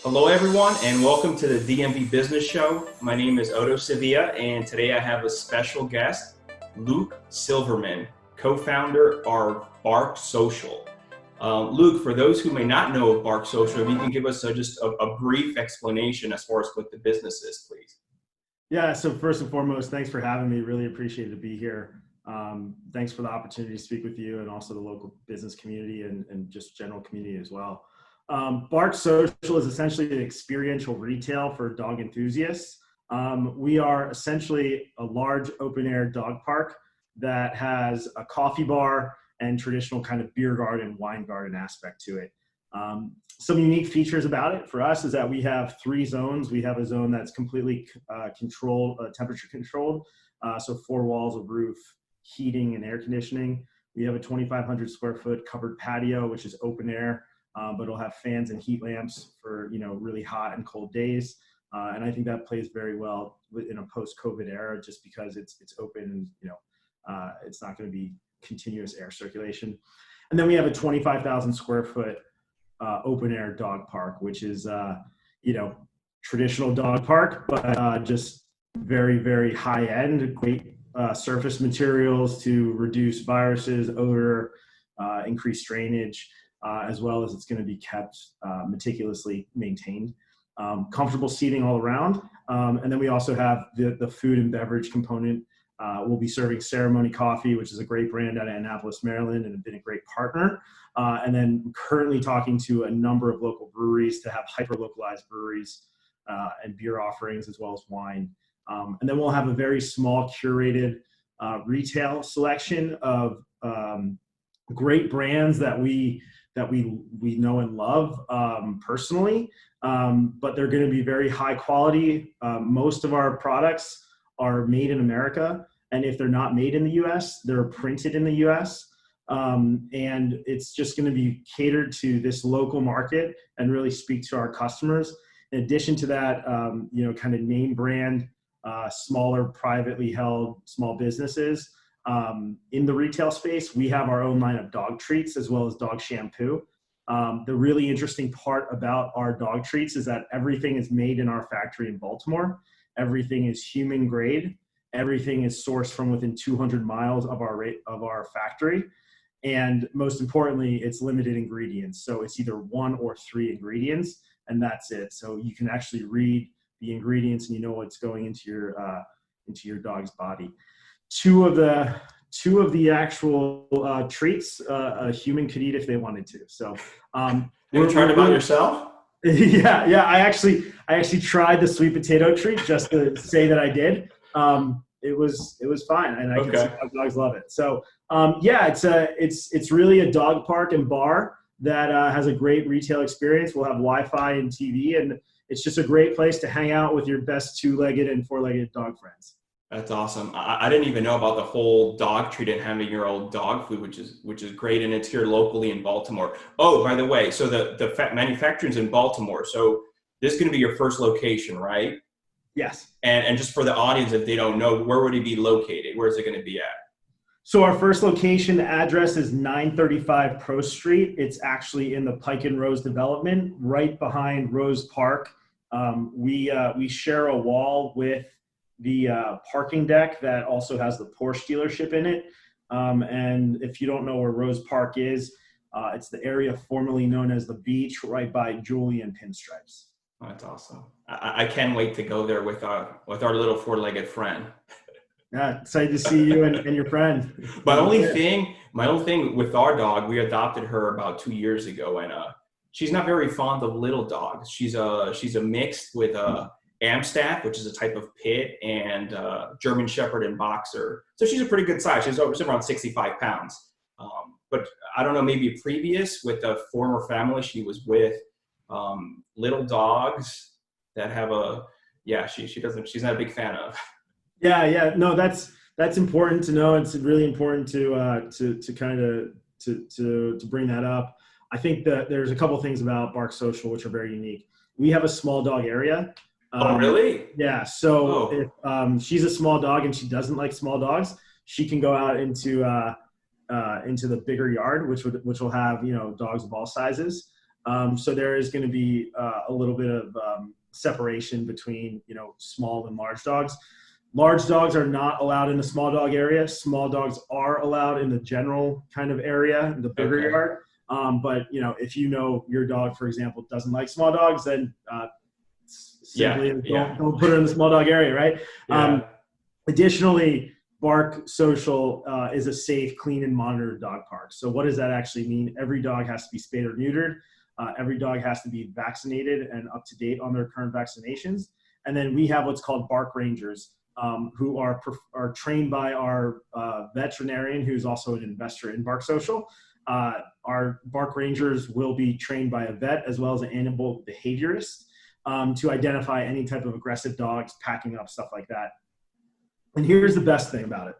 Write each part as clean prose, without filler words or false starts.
Hello, everyone, and welcome to the DMV Business Show. My name is Otto Sevilla, and today I have a special guest, Luke Silverman, co-founder of Bark Social. Luke, for those who may not know of Bark Social, if you can give us just a brief explanation as far as what the business is, please. Yeah, so first and foremost, thanks for having me. Really appreciate to be here. Thanks for the opportunity to speak with you and also the local business community and just general community as well. Bark Social is essentially an experiential retail for dog enthusiasts. We are essentially a large open air dog park that has a coffee bar and traditional kind of beer garden, wine garden aspect to it. Some unique features about it for us is that we have 3 zones. We have a zone that's completely controlled, temperature controlled. So 4 walls of roof, heating and air conditioning. We have a 2,500 square foot covered patio, which is open air. But it'll have fans and heat lamps for really hot and cold days, and I think that plays very well in a post-COVID era, just because it's open and it's not going to be continuous air circulation. And then we have a 25,000 square foot open air dog park, which is traditional dog park, but just very, very high end, great surface materials to reduce viruses, odor, increase drainage. As well as it's going to be kept meticulously maintained. Comfortable seating all around. And then we also have the food and beverage component. We'll be serving Ceremony Coffee, which is a great brand out of Annapolis, Maryland, and have been a great partner. And then currently talking to a number of local breweries to have hyper-localized breweries and beer offerings, as well as wine. And then we'll have a very small curated retail selection of great brands that we know and love personally, but they're going to be very high quality. Most of our products are made in America, and if they're not made in the US, they're printed in the US. And it's just going to be catered to this local market and really speak to our customers. In addition to that, kind of name brand, smaller privately held small businesses. In the retail space, we have our own line of dog treats as well as dog shampoo. The really interesting part about our dog treats is that everything is made in our factory in Baltimore. Everything is human grade. Everything is sourced from within 200 miles of our factory. And most importantly, it's limited ingredients. So it's either 1 or 3 ingredients, and that's it. So you can actually read the ingredients and you know what's going into your dog's body. Two of the actual treats a human could eat if they wanted to. So, you tried it by yourself? Yeah. I actually tried the sweet potato treat just to say that I did. It was fine, and I can see how dogs love it. So, it's really a dog park and bar that has a great retail experience. We'll have Wi-Fi and TV, and it's just a great place to hang out with your best 2-legged and 4-legged dog friends. That's awesome. I didn't even know about the whole dog treat and having your own dog food, which is great, and it's here locally in Baltimore. Oh, by the way, so the manufacturing's in Baltimore. So this is going to be your first location, right? Yes. And just for the audience, if they don't know, where would it be located? Where is it going to be at? So our first location address is 935 Pro Street. It's actually in the Pike Rose development, right behind Rose Park. We share a wall with the parking deck that also has the Porsche dealership in it. And if you don't know where Rose Park is, it's the area formerly known as the Beach, right by Julian Pinstripes. Oh, that's awesome. I can't wait to go there with our little 4-legged friend. Yeah, excited to see you and your friend. My only thing with our dog, we adopted her about 2 years ago, and she's not very fond of little dogs. She's a mixed with Amstaff, which is a type of pit, and German Shepherd and Boxer. So she's a pretty good size. She's around 65 pounds. But I don't know, maybe previous with a former family she was with, little dogs that have she's not a big fan of. Yeah. No, that's important to know. It's really important to bring that up. I think that there's a couple things about Bark Social which are very unique. We have a small dog area. Oh, really? Yeah. So if she's a small dog and she doesn't like small dogs, she can go out into the bigger yard, which will have dogs of all sizes. So there is going to be a little bit of separation between, small and large dogs. Large dogs are not allowed in the small dog area. Small dogs are allowed in the general kind of area, the bigger yard. But if your dog, for example, doesn't like small dogs, then simply don't put her in the small dog area, right? Yeah. Additionally, Bark Social is a safe, clean, and monitored dog park. So what does that actually mean? Every dog has to be spayed or neutered. Every dog has to be vaccinated and up to date on their current vaccinations. And then we have what's called Bark Rangers, who are trained by our veterinarian, who's also an investor in Bark Social. Our Bark Rangers will be trained by a vet as well as an animal behaviorist to identify any type of aggressive dogs, packing up, stuff like that. And here's the best thing about it.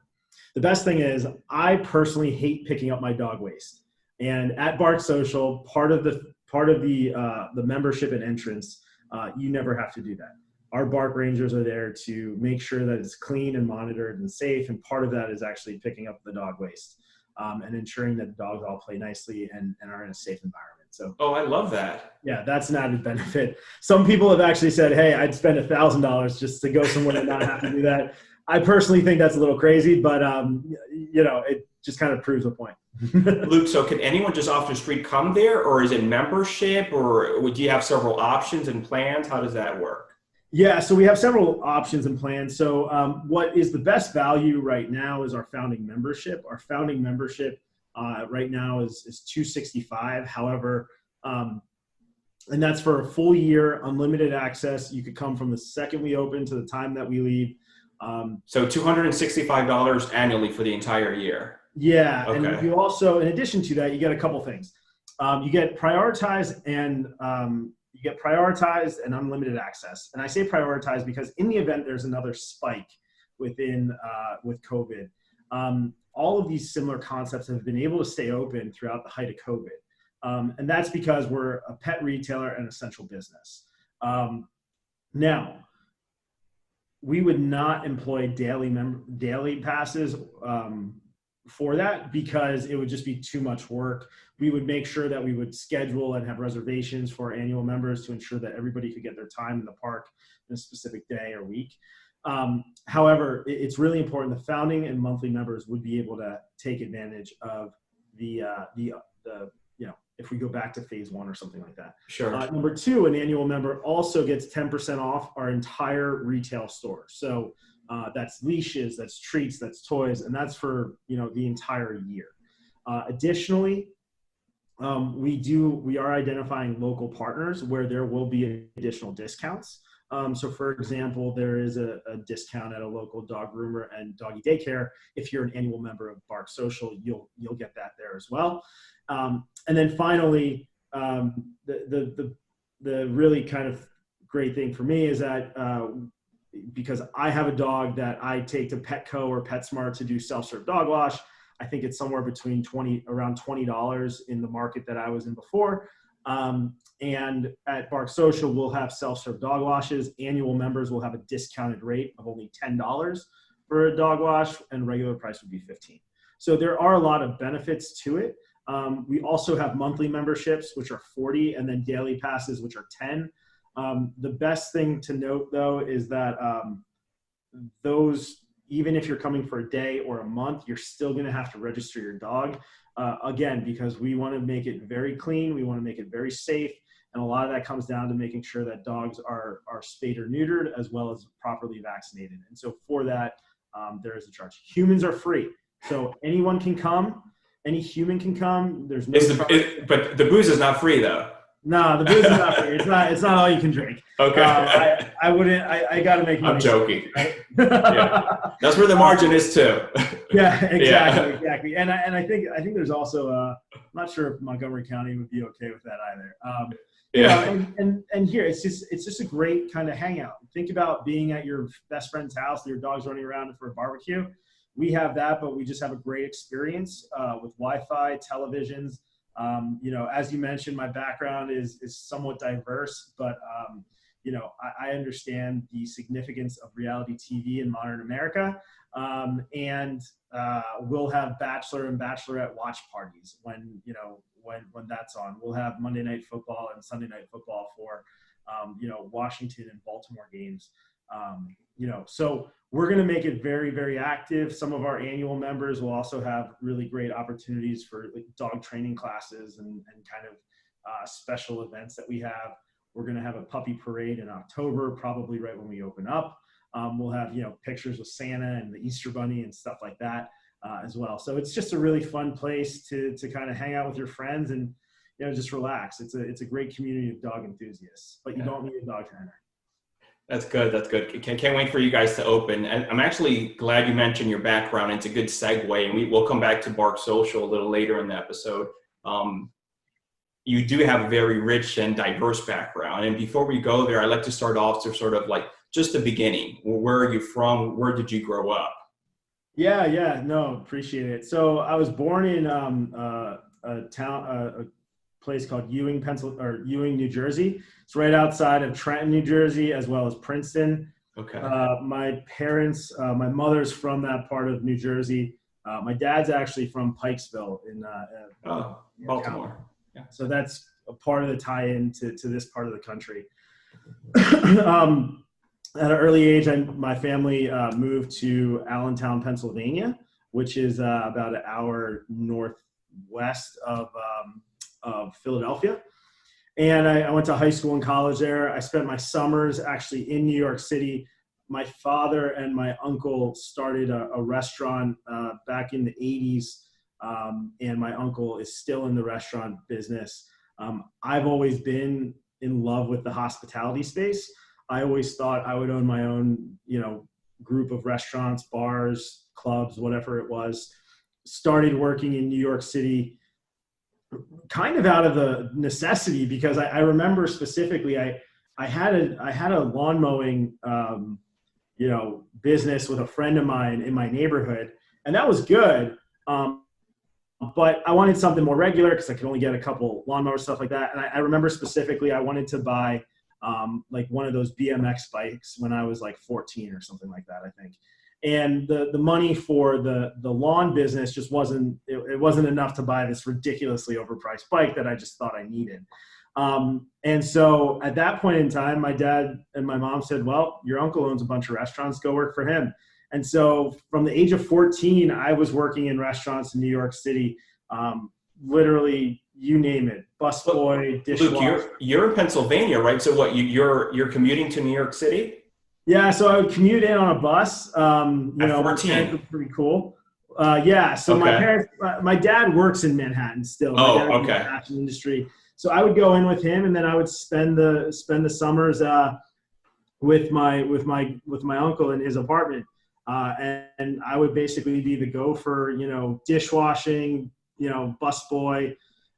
The best thing is I personally hate picking up my dog waste. And at Bark Social, part of the membership and entrance, you never have to do that. Our Bark Rangers are there to make sure that it's clean and monitored and safe. And part of that is actually picking up the dog waste and ensuring that the dogs all play nicely and are in a safe environment. So, I love that. Yeah, that's an added benefit. Some people have actually said, hey, I'd spend $1,000 just to go somewhere and not have to do that. I personally think that's a little crazy, but it just kind of proves the point. Luke, so can anyone just off the street come there, or is it membership, or would you have several options and plans? How does that work? Yeah, so we have several options and plans. So what is the best value right now is our founding membership. Our founding membership right now is $265. However, and that's for a full year, unlimited access. You could come from the second we open to the time that we leave. So $265 annually for the entire year. Yeah, okay. And you also, in addition to that, you get a couple things. You get prioritized and unlimited access. And I say prioritized because in the event there's another spike with COVID, all of these similar concepts have been able to stay open throughout the height of COVID. And that's because we're a pet retailer and essential business. Now, we would not employ daily passes for that because it would just be too much work. We would make sure that we would schedule and have reservations for annual members to ensure that everybody could get their time in the park in a specific day or week. However, it's really important the founding and monthly members would be able to take advantage of the if we go back to phase one or something like that. Sure. Number two, an annual member also gets 10% off our entire retail store. So that's leashes, that's treats, that's toys, and that's for the entire year. Additionally, we are identifying local partners where there will be additional discounts. So for example, there is a discount at a local dog groomer and doggy daycare. If you're an annual member of Bark Social, you'll get that there as well. And then finally, the really kind of great thing for me is that because I have a dog that I take to Petco or PetSmart to do self-serve dog wash, I think it's somewhere between around $20 in the market that I was in before. And at Bark Social, we'll have self-serve dog washes. Annual members will have a discounted rate of only $10 for a dog wash, and regular price would be $15. So there are a lot of benefits to it. We also have monthly memberships, which are $40, and then daily passes, which are $10. The best thing to note, though, is that those, even if you're coming for a day or a month, you're still going to have to register your dog. Again, because we want to make it very clean, we want to make it very safe, and a lot of that comes down to making sure that dogs are spayed or neutered as well as properly vaccinated. And so for that, there is a charge. Humans are free, so anyone can come. Any human can come. There's no charge. But the booze is not free, though. No, the booze is not free. It's not all you can drink. Okay. I wouldn't. I got to make money. I'm joking. Right? Yeah. That's where the margin is too. Yeah, exactly. And I think there's also I'm not sure if Montgomery County would be okay with that either. And here it's just a great kind of hangout. Think about being at your best friend's house, your dog's running around for a barbecue. We have that, but we just have a great experience with Wi-Fi, televisions. As you mentioned, my background is somewhat diverse, but I understand the significance of reality TV in modern America. And we'll have Bachelor and Bachelorette watch parties when when that's on. We'll have Monday Night Football and Sunday Night Football for, Washington and Baltimore games. So we're going to make it very, very active. Some of our annual members will also have really great opportunities for like dog training classes and kind of special events that we have. We're going to have a puppy parade in October, probably right when we open up. We'll have, pictures with Santa and the Easter Bunny and stuff like that as well. So it's just a really fun place to kind of hang out with your friends and, just relax. It's a great community of dog enthusiasts, but you don't need a dog trainer. That's good. That's good. Can't wait for you guys to open. And I'm actually glad you mentioned your background. It's a good segue, and we'll come back to Bark Social a little later in the episode. You do have a very rich and diverse background. And before we go there, I'd like to start off to sort of like just the beginning. Where are you from? Where did you grow up? Yeah. No, appreciate it. So I was born in a place called Ewing, New Jersey. It's right outside of Trenton, New Jersey, as well as Princeton. Okay. My parents, my mother's from that part of New Jersey. My dad's actually from Pikesville in Baltimore. Yeah. So that's a part of the tie-in to this part of the country. At an early age, my family moved to Allentown, Pennsylvania, which is about an hour northwest of Philadelphia. And I went to high school and college there. I spent my summers actually in New York City. My father and my uncle started a restaurant back in the 80s. And my uncle is still in the restaurant business. I've always been in love with the hospitality space. I always thought I would own my own, group of restaurants, bars, clubs, whatever it was. Started working in New York City kind of out of the necessity, because I remember specifically I had a lawn mowing business with a friend of mine in my neighborhood, and that was good. But I wanted something more regular because I could only get a couple lawnmowers, stuff like that. And I remember specifically I wanted to buy like one of those BMX bikes when I was like 14 or something like that, I think. And the money for the lawn business just wasn't enough to buy this ridiculously overpriced bike that I just thought I needed. And so at that point in time, my dad and my mom said, well, your uncle owns a bunch of restaurants, go work for him. And so from the age of 14, I was working in restaurants in New York City, literally, you name it, busboy, dishwasher. Luke, you're in Pennsylvania, right? So what, you're commuting to New York City? Yeah, so I would commute in on a bus. At 14. My parents were pretty cool. So Okay. my dad works in Manhattan still. Oh, my dad okay. in the fashion industry. So I would go in with him, and then I would spend the summers with my uncle in his apartment. And I would basically be the gopher, dishwashing, busboy.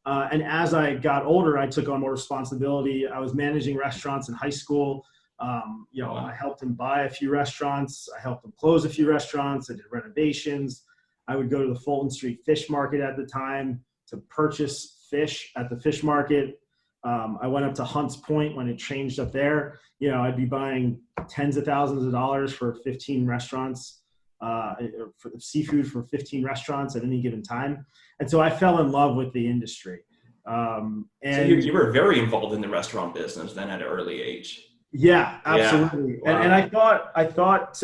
And as I got older, I took on more responsibility. I was managing restaurants in high school. I helped him buy a few restaurants. I helped him close a few restaurants. I did renovations. I would go to the Fulton Street Fish Market at the time to purchase fish at the fish market. I went up to Hunts Point when it changed up there. I'd be buying tens of thousands of dollars for 15 restaurants, for seafood for 15 restaurants at any given time. And so I fell in love with the industry. So you were very involved in the restaurant business then at an early age. Yeah, absolutely. Yeah. Wow. And I thought,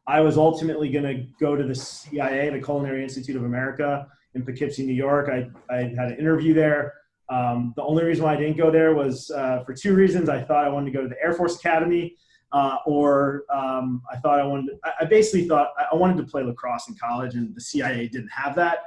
I was ultimately going to go to the CIA, the Culinary Institute of America in Poughkeepsie, New York. I had an interview there. The only reason why I didn't go there was for two reasons. I thought I wanted to go to the Air Force Academy, or I basically thought I wanted to play lacrosse in college, and the CIA didn't have that.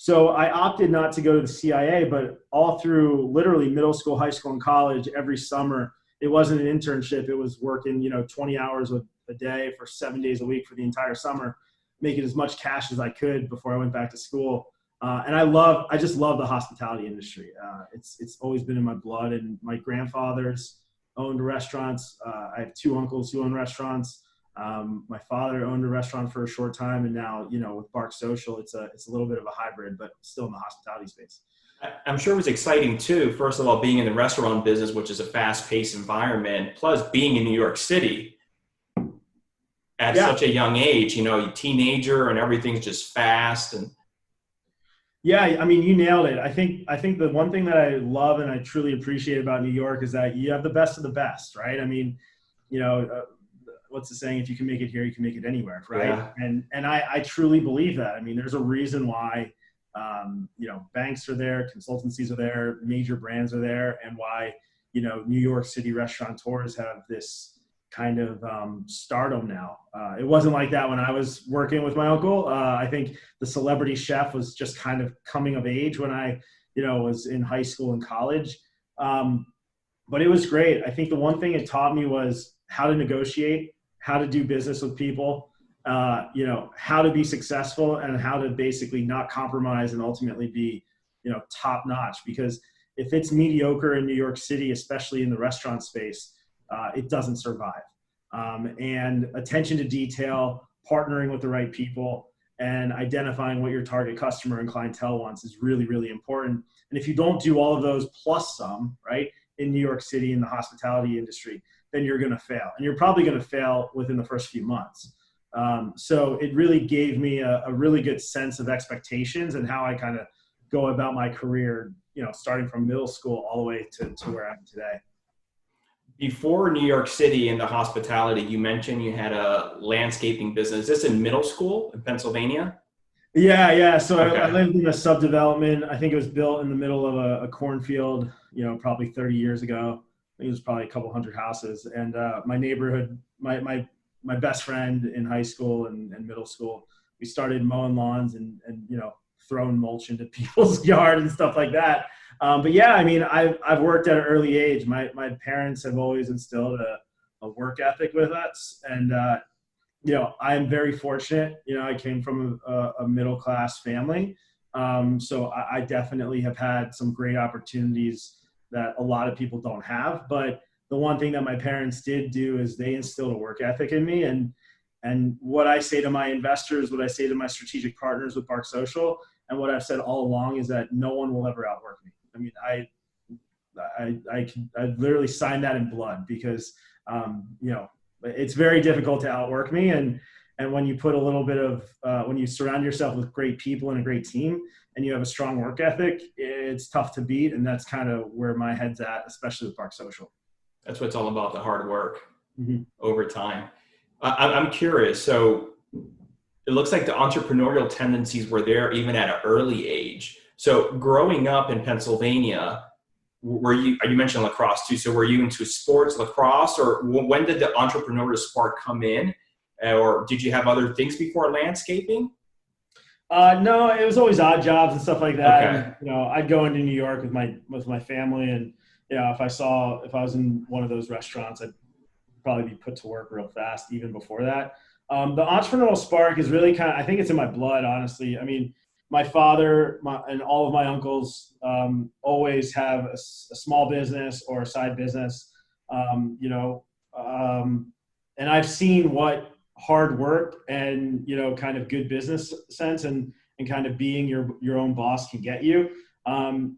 So I opted not to go to the CIA, but all through literally middle school, high school, and college, every summer, it wasn't an internship. It was working, 20 hours a day for 7 days a week for the entire summer, making as much cash as I could before I went back to school. And I just love the hospitality industry. It's always been in my blood, and my grandfathers owned restaurants. I have two uncles who own restaurants. My father owned a restaurant for a short time, and now, with Bark Social, it's a little bit of a hybrid, but still in the hospitality space. I'm sure it was exciting too. First of all, being in the restaurant business, which is a fast-paced environment, plus being in New York City at such a young age, teenager, and everything's just fast. And Yeah, I mean, you nailed it. I think the one thing that I love and I truly appreciate about New York is that you have the best of the best, right? I mean, you know, what's the saying? If you can make it here, you can make it anywhere, right? Yeah. And I truly believe that. I mean, there's a reason why, banks are there, consultancies are there, major brands are there, and why, New York City restaurateurs have this kind of stardom now. It wasn't like that when I was working with my uncle. I think the celebrity chef was just kind of coming of age when I, was in high school and college. Um, but it was great. I think the one thing it taught me was how to negotiate, how to do business with people, how to be successful and how to basically not compromise and ultimately be, top notch. Because if it's mediocre in New York City, especially in the restaurant space, it doesn't survive. And attention to detail, partnering with the right people, and identifying what your target customer and clientele wants is really, really important. And if you don't do all of those plus some, right, in New York City in the hospitality industry, then you're going to fail. And you're probably going to fail within the first few months. So it really gave me a really good sense of expectations and how I kind of go about my career, starting from middle school all the way to where I'm today. Before New York City in the hospitality, you mentioned you had a landscaping business. Is this in middle school in Pennsylvania? Yeah, yeah. So I Okay. lived in a subdevelopment. I think it was built in the middle of a cornfield, probably 30 years ago. I think it was probably a couple hundred houses. And my neighborhood, my best friend in high school and middle school, we started mowing lawns and throwing mulch into people's yard and stuff like that. But yeah, I mean, I've worked at an early age. My parents have always instilled a work ethic with us, and I am very fortunate. I came from a middle class family, so I definitely have had some great opportunities that a lot of people don't have. But the one thing that my parents did do is they instilled a work ethic in me, and what I say to my investors, what I say to my strategic partners with Park Social, and what I've said all along is that no one will ever outwork me. I mean, I literally signed that in blood because, it's very difficult to outwork me. And when you put a little bit of, when you surround yourself with great people and a great team and you have a strong work ethic, it's tough to beat. And that's kind of where my head's at, especially with Park Social. That's what it's all about, the hard work Mm-hmm. over time. I'm curious. So it looks like the entrepreneurial tendencies were there even at an early age. So growing up in Pennsylvania, you mentioned lacrosse too. So were you into sports, lacrosse, or when did the entrepreneurial spark come in? Or did you have other things before landscaping? No, it was always odd jobs and stuff like that. Okay. And, I'd go into New York with my family, and if I was in one of those restaurants, I'd probably be put to work real fast even before that. The entrepreneurial spark is really I think it's in my blood, honestly. I mean, my father and all of my uncles always have a small business or a side business, and I've seen what hard work and, kind of good business sense and kind of being your own boss can get you. So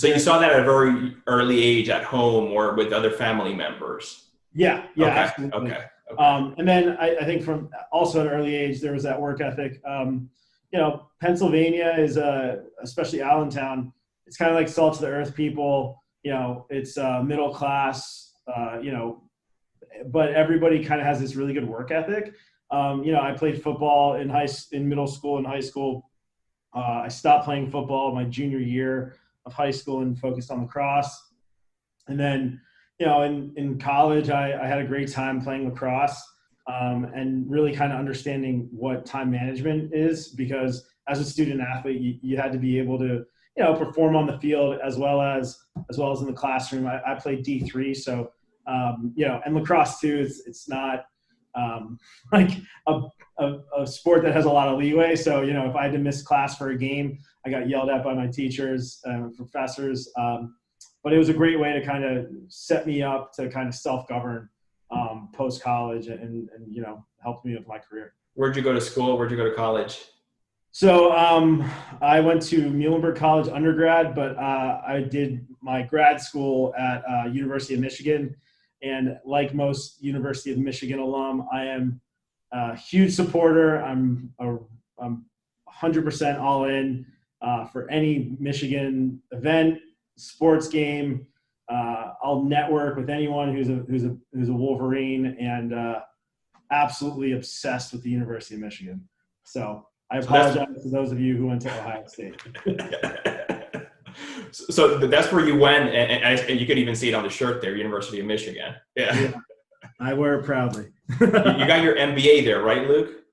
You saw that at a very early age at home or with other family members. yeah, Okay. absolutely. Okay. And then I think from also at an early age, there was that work ethic. Pennsylvania is especially Allentown, it's kind of like salt to the earth people, it's middle class, but everybody kind of has this really good work ethic. I played football in middle school and high school. I stopped playing football my junior year of high school and focused on lacrosse. And then, in college, I had a great time playing lacrosse and really kind of understanding what time management is, because as a student athlete, you had to be able to, perform on the field as well as in the classroom. I played D3, so and lacrosse too. It's not like a sport that has a lot of leeway. So, if I had to miss class for a game, I got yelled at by my teachers and professors. But it was a great way to kind of set me up to kind of self-govern post-college and helped me with my career. Where'd you go to school? Where'd you go to college? So I went to Muhlenberg College undergrad, but I did my grad school at University of Michigan. And like most University of Michigan alum, I am a huge supporter. I'm 100% all in for any Michigan event, sports game. I'll network with anyone who's a Wolverine, and absolutely obsessed with the University of Michigan. So I apologize to those of you who went to Ohio State. So that's where you went, and you could even see it on the shirt there, University of Michigan. Yeah. I wear it proudly. You got your MBA there, right, Luke?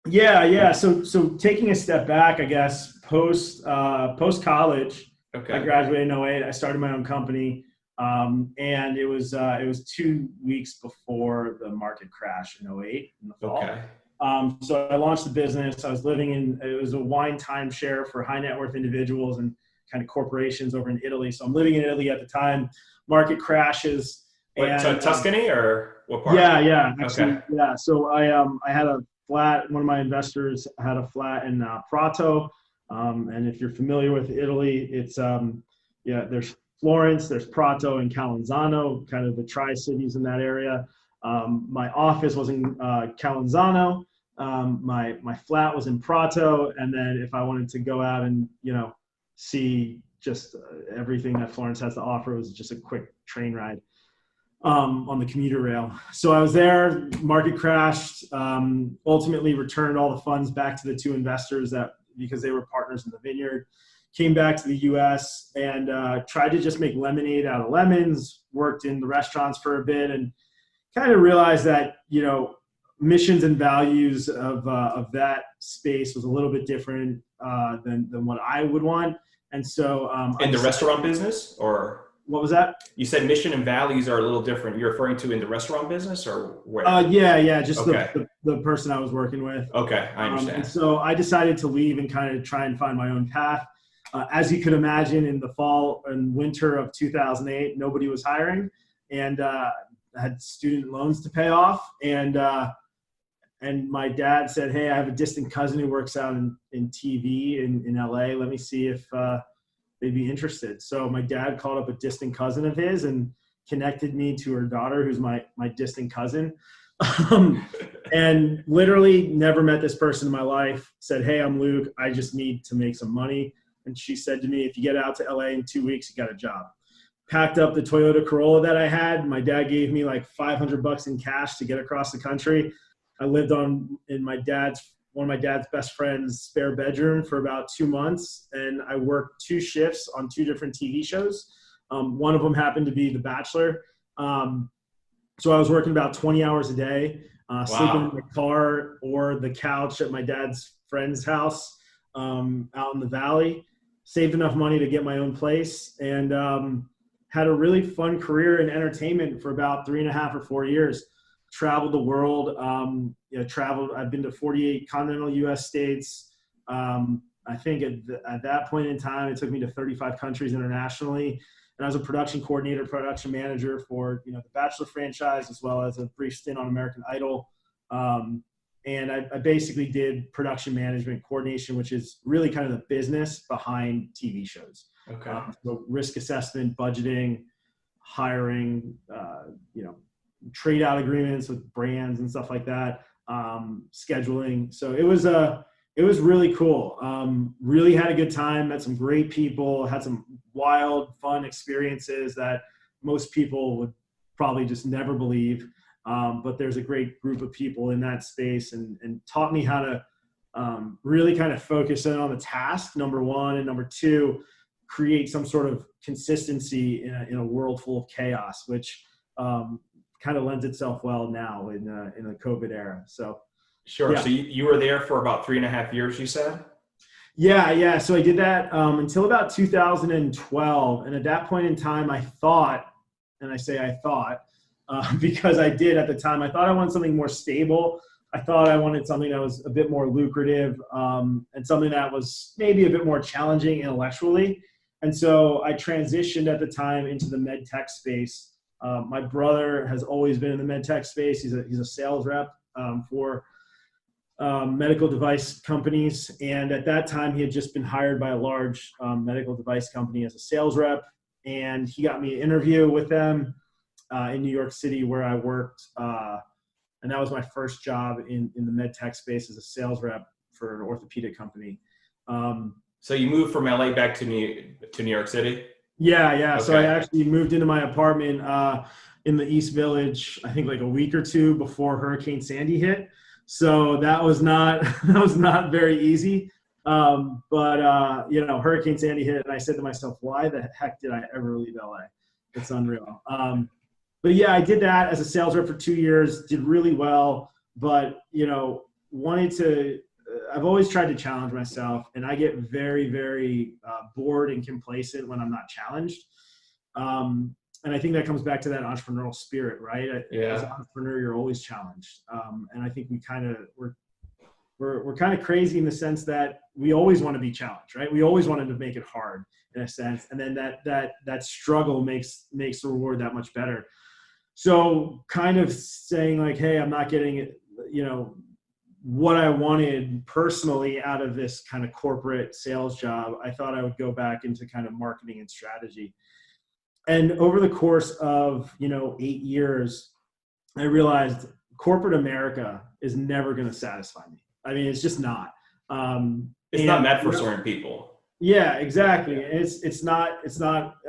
Yeah. So taking a step back, I guess, post college, okay. I graduated in 2008. I started my own company, and it was 2 weeks before the market crash in 2008 in the fall. Okay. So I launched the business. I was living it was a wine timeshare for high net worth individuals and kind of corporations over in Italy. So I'm living in Italy at the time. Market crashes. And, Tuscany or what part? Yeah. Actually, okay. Yeah. So I had a flat. One of my investors had a flat in Prato. And if you're familiar with Italy, it's there's Florence, there's Prato and Calanzano, kind of the tri-cities in that area. My office was in Calanzano. My flat was in Prato, and then if I wanted to go out and see just everything that Florence has to offer, it was just a quick train ride on the commuter rail. So I was there. Market crashed. Ultimately, returned all the funds back to the two investors because they were partners in the vineyard. Came back to the U.S. and tried to just make lemonade out of lemons. Worked in the restaurants for a bit and kind of realized that missions and values of that space was a little bit different than what I would want. And so in the restaurant business, or what was that? You said mission and values are a little different. You're referring to in the restaurant business, or where? Yeah, just okay. the person I was working with. Okay, I understand. And so I decided to leave and kind of try and find my own path. As you could imagine, in the fall and winter of 2008, nobody was hiring, and I had student loans to pay off. And my dad said, "Hey, I have a distant cousin who works out in TV in LA. Let me see if they'd be interested." So my dad called up a distant cousin of his and connected me to her daughter, who's my distant cousin. And literally never met this person in my life. Said, "Hey, I'm Luke. I just need to make some money." And she said to me, "If you get out to LA in 2 weeks, you got a job." Packed up the Toyota Corolla that I had. My dad gave me like $500 in cash to get across the country. I lived in one of my dad's best friend's spare bedroom for about 2 months. And I worked 2 shifts on 2 different TV shows. One of them happened to be The Bachelor. So I was working about 20 hours a day, sleeping in the car or the couch at my dad's friend's house out in the valley. Saved enough money to get my own place, and had a really fun career in entertainment for about 3.5 or 4 years. Traveled the world. I've been to 48 continental U.S. states. I think at that point in time, it took me to 35 countries internationally. And I was a production coordinator, production manager for the Bachelor franchise, as well as a brief stint on American Idol. And I basically did production management coordination, which is really kind of the business behind TV shows. Okay. So risk assessment, budgeting, hiring, trade out agreements with brands and stuff like that, scheduling. So it was really cool. Really had a good time, met some great people, had some wild, fun experiences that most people would probably just never believe. But there's a great group of people in that space and taught me how to really kind of focus in on the task, number one, and number two, create some sort of consistency in a world full of chaos, which kind of lends itself well now in the COVID era. So sure. Yeah. So you were there for about 3.5 years, you said? Yeah. So I did that until about 2012. And at that point in time, I thought, and I say I thought, because I did at the time, I thought I wanted something more stable. I thought I wanted something that was a bit more lucrative and something that was maybe a bit more challenging intellectually. And so I transitioned at the time into the med tech space. My brother has always been in the med tech space. He's a sales rep for medical device companies. And at that time, he had just been hired by a large medical device company as a sales rep. And he got me an interview with them in New York City, where I worked. And that was my first job in the med tech space as a sales rep for an orthopedic company. So you moved from LA back to New York City? Yeah. Okay. So I actually moved into my apartment in the East Village, I think like a week or two before Hurricane Sandy hit. So that was not very easy. But Hurricane Sandy hit, and I said to myself, why the heck did I ever leave LA? It's unreal. But yeah, I did that as a sales rep for 2 years, did really well, but I've always tried to challenge myself, and I get very, very bored and complacent when I'm not challenged. And I think that comes back to that entrepreneurial spirit, right? Yeah. As an entrepreneur, you're always challenged. And I think we're kind of crazy in the sense that we always want to be challenged, right? We always wanted to make it hard in a sense. And then that struggle makes the reward that much better. So kind of saying like, hey, I'm not getting it, what I wanted personally out of this kind of corporate sales job, I thought I would go back into kind of marketing and strategy. And over the course of, 8 years, I realized corporate America is never going to satisfy me. I mean, it's just not. It's not meant for certain people. Yeah, exactly. It's not,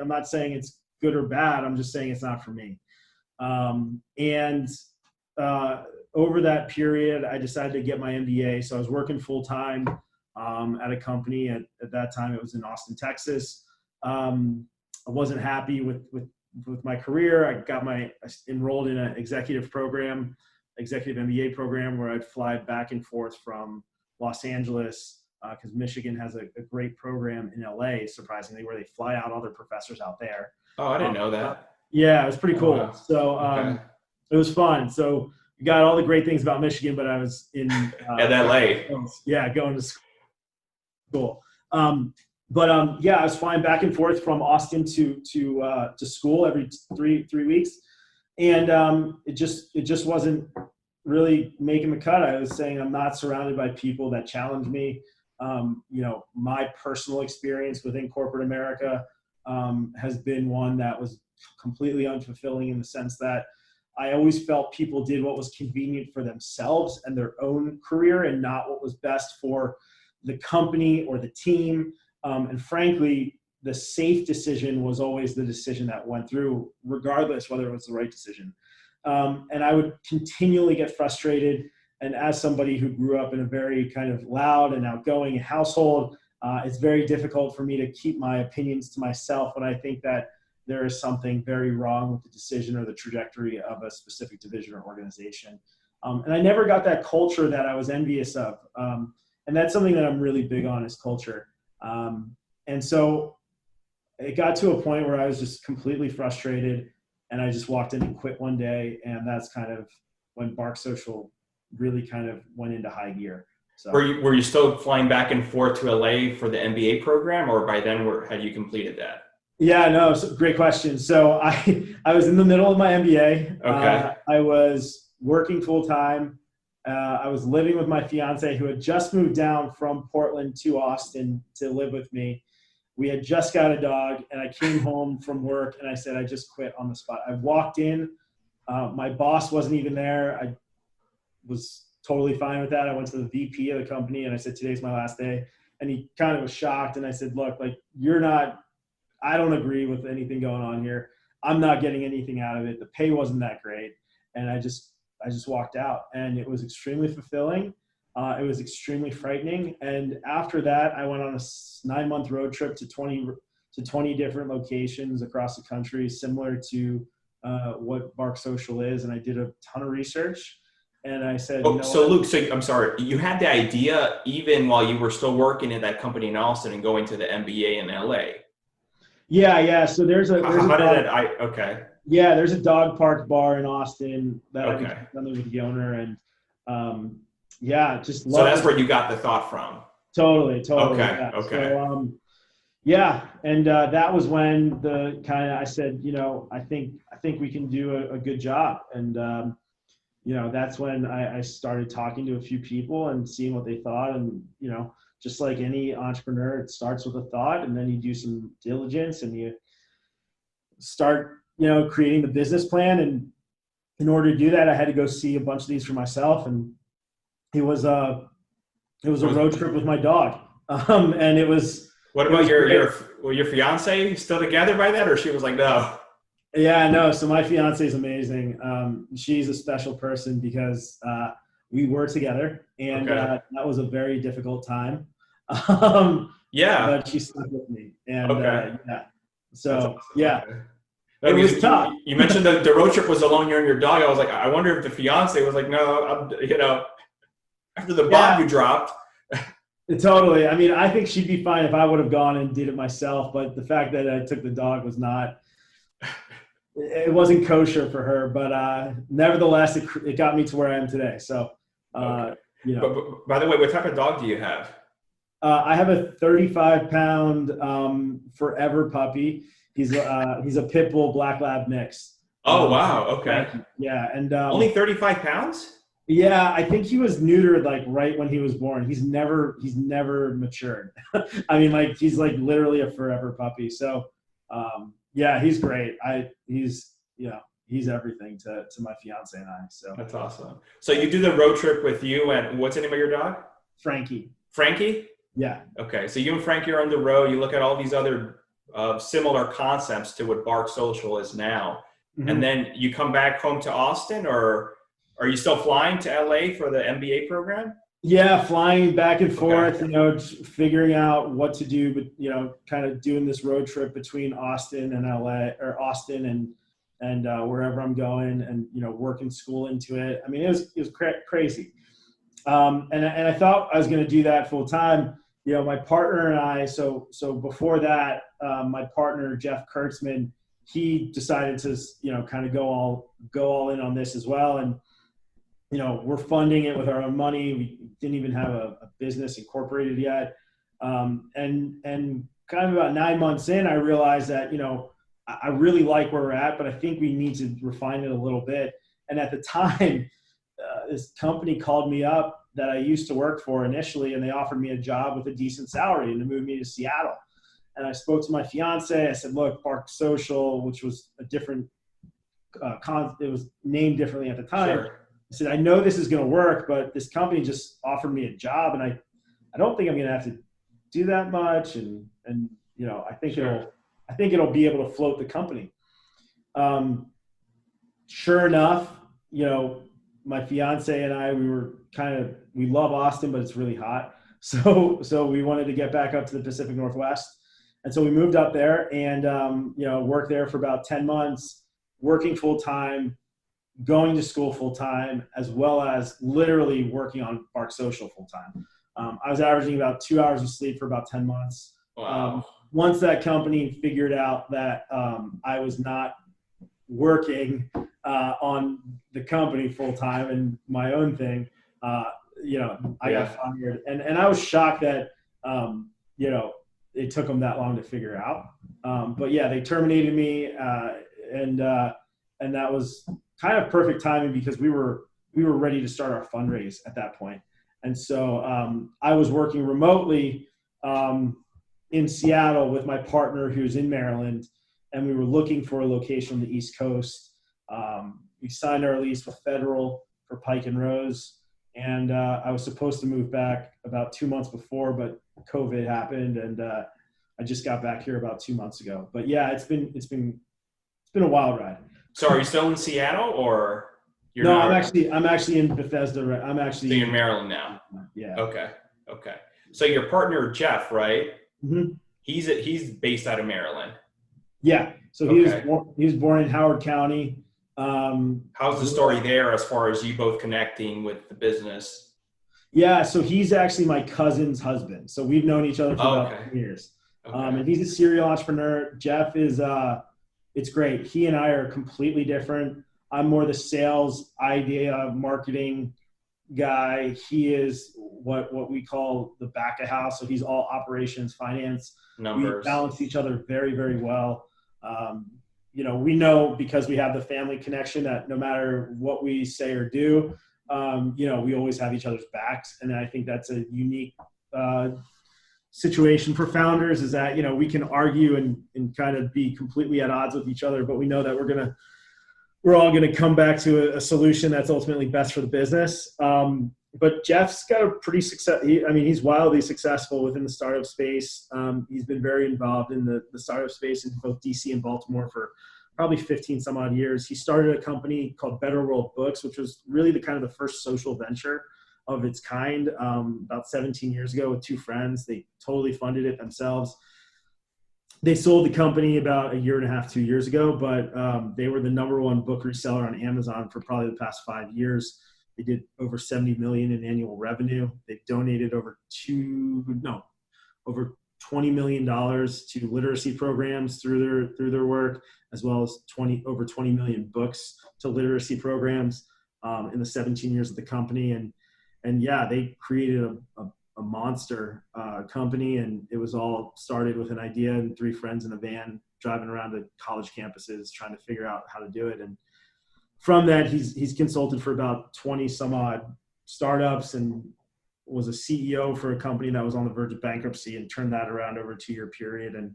I'm not saying it's good or bad. I'm just saying it's not for me. Over that period, I decided to get my MBA. So I was working full time at a company. At that time, it was in Austin, Texas. I wasn't happy with my career. I enrolled in an executive MBA program where I'd fly back and forth from Los Angeles because Michigan has a great program in LA, surprisingly, where they fly out all their professors out there. Oh, I didn't know that. Yeah, it was pretty cool. Wow. So It was fun. So you got all the great things about Michigan, but I was in at LA. Yeah, going to school. I was flying back and forth from Austin to school every three weeks, and it just wasn't really making the cut. I was saying I'm not surrounded by people that challenge me. My personal experience within corporate America has been one that was completely unfulfilling in the sense that I always felt people did what was convenient for themselves and their own career and not what was best for the company or the team. And frankly, the safe decision was always the decision that went through, regardless whether it was the right decision. And I would continually get frustrated. And as somebody who grew up in a very kind of loud and outgoing household, it's very difficult for me to keep my opinions to myself when I think that there is something very wrong with the decision or the trajectory of a specific division or organization. And I never got that culture that I was envious of. And that's something that I'm really big on is culture. And so it got to a point where I was just completely frustrated and I just walked in and quit one day. And that's kind of when Bark Social really kind of went into high gear. So were you still flying back and forth to LA for the MBA program, or by then had you completed that? Yeah, no, great question. So I was in the middle of my MBA. Okay. I was working full time. I was living with my fiance who had just moved down from Portland to Austin to live with me. We had just got a dog, and I came home from work and I said, I just quit on the spot. I walked in, my boss wasn't even there. I was totally fine with that. I went to the VP of the company and I said, today's my last day. And he kind of was shocked. And I said, look, like I don't agree with anything going on here. I'm not getting anything out of it. The pay wasn't that great. And I just walked out, and it was extremely fulfilling. It was extremely frightening. And after that, I went on a 9-month road trip to 20 different locations across the country, similar to what Bark Social is. And I did a ton of research. And I said, Luke, so I'm sorry, you had the idea even while you were still working at that company in Austin and going to the MBA in LA. Yeah. So there's okay. Yeah, there's a dog park bar in Austin that I became friendly with the owner, and just love. So that's where you got the thought from. Totally. Okay. Yeah. Okay. So, and that was when I said, I think we can do a good job, and that's when I started talking to a few people and seeing what they thought, and just like any entrepreneur, it starts with a thought, and then you do some diligence, and you start creating the business plan. And in order to do that, I had to go see a bunch of these for myself. And it was It was a road trip with my dog. And it was, What it about was great. your fiance still together by then, or she was like, no? Yeah, no. So my fiance is amazing. She's a special person because we were together, and Okay. that was a very difficult time. Um, Yeah. but she stuck with me, and Okay. yeah. That's So awesome. yeah, Okay. No, it because was tough. you mentioned the road trip was alone, you and your dog. I was like, I wonder if the fiance was like, no, after the bomb Yeah, you dropped. totally. I mean, I think she'd be fine if I would have gone and did it myself. But the fact that I took the dog was not. It wasn't kosher for her. But nevertheless, it got me to where I am today. So Okay. you know. But by the way, what type of dog do you have? I have a 35-pound forever puppy. He's a pit bull black lab mix. Oh, wow. Okay. Frankie. Yeah, and Only 35 pounds? yeah, I think he was neutered like right when he was born. He's never matured. I mean, like he's like literally a forever puppy. So yeah, he's great. He's everything to my fiance and I. So That's awesome. So you do the road trip with you and what's the name of your dog? Frankie. Frankie? Yeah. Okay. So you and Frankie are on the road. You look at all these other similar concepts to what Bark Social is now. Mm-hmm. And then you come back home to Austin, or are you still flying to LA for the MBA program? Yeah, flying back and forth, Okay. figuring out what to do, but kind of doing this road trip between Austin and LA, or Austin and wherever I'm going, and working school into it. I mean, it was crazy, and I thought I was going to do that full time. My partner and I. So before that, my partner Jeff Kurtzman, he decided to kind of go all in on this as well, and we're funding it with our own money. We didn't even have a business incorporated yet. And kind of about 9 months in, I realized that, I really like where we're at, but I think we need to refine it a little bit. And at the time, this company called me up that I used to work for initially, and they offered me a job with a decent salary and to move me to Seattle. And I spoke to my fiance. I said, look, Park Social, which was a different, it was named differently at the time. Sure. I said, I know this is going to work, but this company just offered me a job, and I don't think I'm going to have to do that much. And I think Sure. it'll be able to float the company. Sure enough, my fiance and I, we love Austin, but it's really hot. So we wanted to get back up to the Pacific Northwest. And so we moved up there and, worked there for about 10 months, working full time, going to school full time, as well as literally working on Bark Social full time. I was averaging about 2 hours of sleep for about 10 months. Wow. Once that company figured out that I was not working on the company full time and my own thing, I got fired. And I was shocked that, it took them that long to figure out. But yeah, they terminated me, and that was kind of perfect timing because we were ready to start our fundraise at that point. And so I was working remotely in Seattle with my partner who's in Maryland, and we were looking for a location on the East Coast. We signed our lease with Federal for Pike Rose, and I was supposed to move back about 2 months before, but COVID happened, and I just got back here about 2 months ago. But yeah, it's been a wild ride. So are you still in Seattle, or you're No, not? I'm actually in Bethesda. I'm So actually you're in Maryland now. Yeah. Okay. So your partner Jeff, right? Mm-hmm. He's based out of Maryland. Yeah. So he was born in Howard County. How's the story there as far as you both connecting with the business? Yeah. So he's actually my cousin's husband. So we've known each other for about 10 years. Okay. And he's a serial entrepreneur. Jeff is it's great. He and I are completely different. I'm more the sales idea, marketing guy. He is what we call the back of house. So he's all operations, finance. Numbers. We balance each other very, very well. We know because we have the family connection that no matter what we say or do, we always have each other's backs. And I think that's a unique situation for founders, is that, we can argue and kind of be completely at odds with each other, but we know that we're all going to come back to a solution that's ultimately best for the business. but Jeff's got a pretty success. He's wildly successful within the startup space. He's been very involved in the startup space in both DC and Baltimore for probably 15 some odd years. He started a company called Better World Books, which was really the first social venture of its kind about 17 years ago with two friends. They totally funded it themselves. They sold the company about a year and a half, 2 years ago, but they were the number 1 book reseller on Amazon for probably the past 5 years. They did over 70 million in annual revenue. They've donated over $20 million to literacy programs through their work, as well as over 20 million books to literacy programs in the 17 years of the company. And yeah, they created a monster company, and it was all started with an idea and 3 friends in a van driving around to college campuses trying to figure out how to do it. And from that, he's consulted for about 20 some odd startups and was a CEO for a company that was on the verge of bankruptcy and turned that around over a 2-year period. And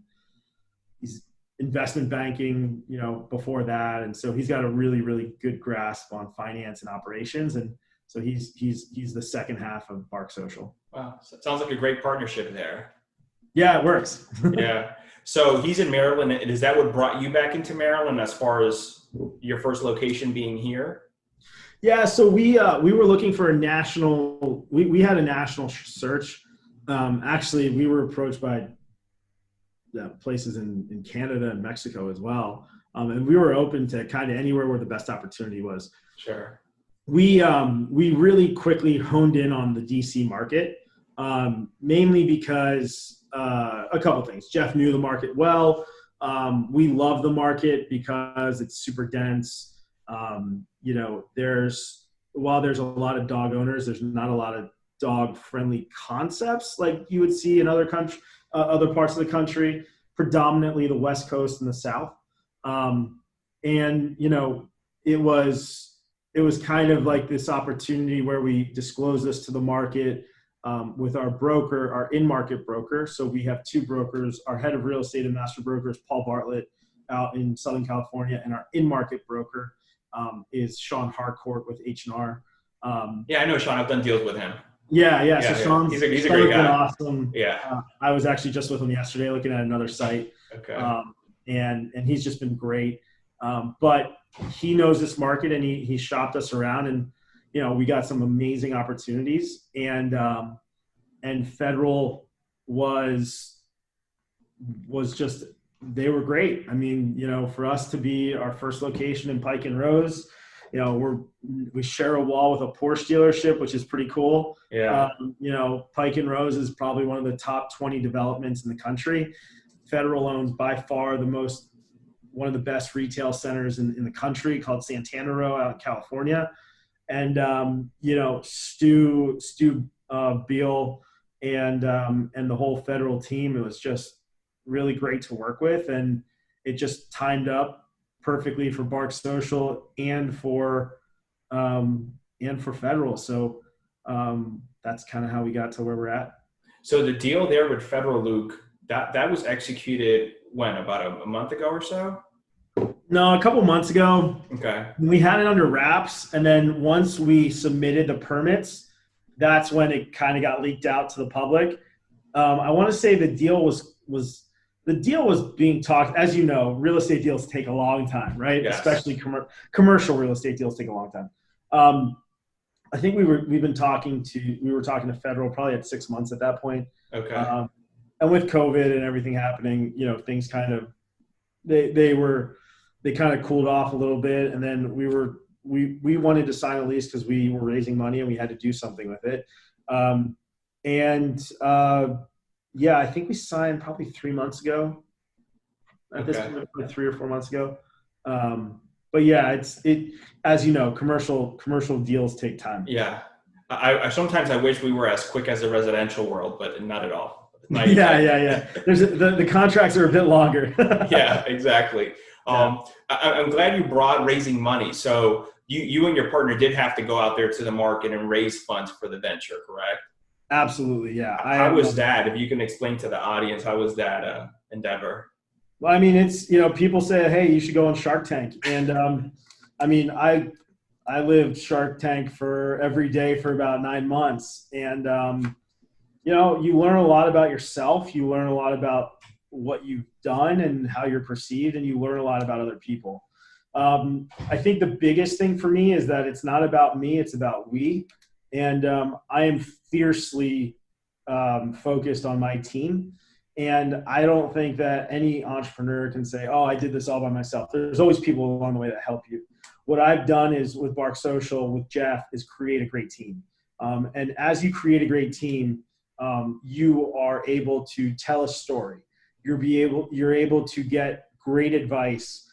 he's investment banking, before that. And so he's got a really, really good grasp on finance and operations. And so he's the second half of Bark Social. Wow. So it sounds like a great partnership there. Yeah, it works. Yeah. So he's in Maryland. Is that what brought you back into Maryland as far as your first location being here? Yeah. So we were looking for a national, we had a national search. Actually, we were approached by places in Canada and Mexico as well. And we were open to kind of anywhere where the best opportunity was. Sure. We really quickly honed in on the DC market, mainly because a couple things. Jeff knew the market well. We love the market because it's super dense. While there's a lot of dog owners, there's not a lot of dog-friendly concepts like you would see in other parts of the country, predominantly the West Coast and the South. It was kind of like this opportunity where we disclose this to the market with our broker, our in-market broker. So we have 2 brokers. Our head of real estate and master broker is Paul Bartlett out in Southern California, and our in-market broker is Sean Harcourt with H&R. Yeah, I know Sean. I've done deals with him. Yeah. So Sean's he's a great guy. Awesome. Yeah. I was actually just with him yesterday looking at another site. Okay. And he's just been great. But he knows this market, and he shopped us around, and we got some amazing opportunities. And Federal was just, they were great. I mean, for us to be our first location in Pike and Rose, we share a wall with a Porsche dealership, which is pretty cool. Yeah. Pike and Rose is probably one of the top 20 developments in the country. Federal owns by far one of the best retail centers in the country, called Santana Row out in California. And, Stu Beal and the whole Federal team, it was just really great to work with. And it just timed up perfectly for Bark Social and for Federal. So that's kind of how we got to where we're at. So the deal there with Federal, Luke, that was executed when, about a month ago or so? No, a couple months ago. Okay. We had it under wraps, and then once we submitted the permits, that's when it kind of got leaked out to the public. I want to say the deal was being talked. As you know, real estate deals take a long time, right? Yes. Especially commercial real estate deals take a long time. I think we were talking to Federal probably at 6 months at that point. Okay. And with COVID and everything happening, things kind of they kind of cooled off a little bit, and then we wanted to sign a lease because we were raising money and we had to do something with it. Yeah, I think we signed probably 3 months ago. At this point, like 3 or 4 months ago. But yeah, it as you know, commercial deals take time. Yeah, I sometimes I wish we were as quick as the residential world, but not at all. Yeah. There's the contracts are a bit longer. Yeah, exactly. I'm glad you brought raising money. So you and your partner did have to go out there to the market and raise funds for the venture, correct? Absolutely, yeah. How was that? If you can explain to the audience, how was that endeavor? Well, I mean, it's people say, hey, you should go on Shark Tank, and I mean, I lived Shark Tank for every day for about 9 months. And, you learn a lot about yourself. You learn a lot about what you've done and how you're perceived, and you learn a lot about other people. I think the biggest thing for me is that it's not about me, it's about we. And I am fiercely focused on my team. And I don't think that any entrepreneur can say, oh, I did this all by myself. There's always people along the way that help you. What I've done is with Bark Social, with Jeff, is create a great team. And as you create a great team, you are able to tell a story. You're able to get great advice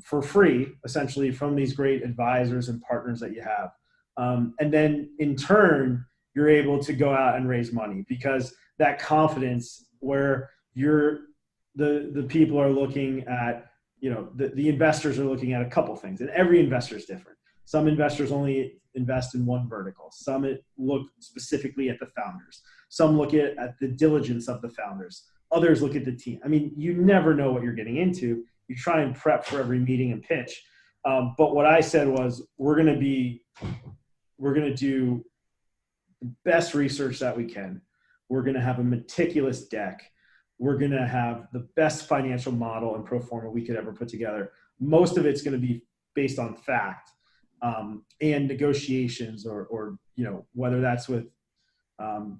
for free, essentially, from these great advisors and partners that you have. And then in turn, you're able to go out and raise money, because that confidence where the people are looking at, the investors are looking at a couple things, and every investor is different. Some investors only invest in one vertical. Some look specifically at the founders. Some look at the diligence of the founders. Others look at the team. I mean, you never know what you're getting into. You try and prep for every meeting and pitch. But what I said was, we're going to do the best research that we can. We're going to have a meticulous deck. We're going to have the best financial model and pro forma we could ever put together. Most of it's going to be based on fact and negotiations, or whether that's with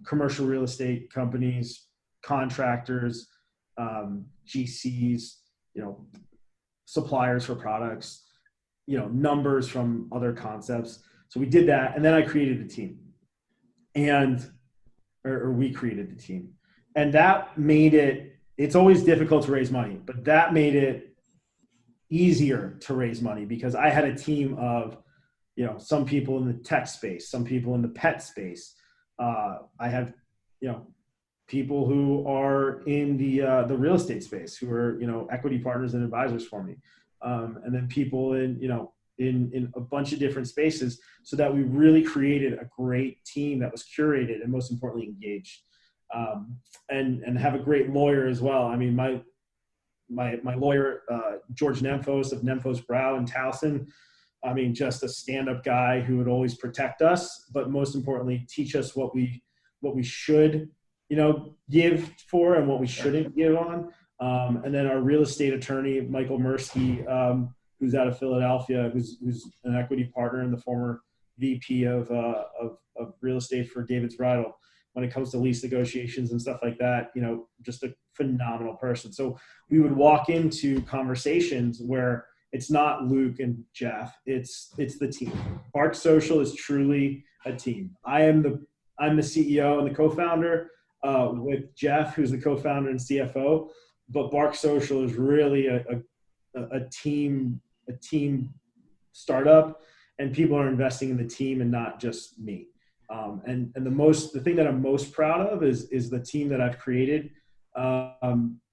commercial real estate companies, contractors, GCs, suppliers for products, numbers from other concepts. So we did that, and then I created the team, or we created the team. And that made it's always difficult to raise money, but that made it easier to raise money, because I had a team of, some people in the tech space, some people in the pet space. I have, people who are in the real estate space, who are, equity partners and advisors for me. And then people in a bunch of different spaces, so that we really created a great team that was curated and, most importantly, engaged. And have a great lawyer as well. I mean, my lawyer, George Nemphos of Nemphos Brow in Towson, I mean, just a stand-up guy who would always protect us, but most importantly, teach us what we should, give for, and what we shouldn't give on. And then our real estate attorney, Michael Mursky, who's out of Philadelphia, who's an equity partner and the former VP of real estate for David's Bridal. When it comes to lease negotiations and stuff like that, just a phenomenal person. So we would walk into conversations where it's not Luke and Jeff, it's the team. Bark Social is truly a team. I'm the CEO and the co-founder with Jeff, who's the co-founder and CFO. But Bark Social is really a team startup, and people are investing in the team and not just me. And the thing that I'm most proud of is the team that I've created,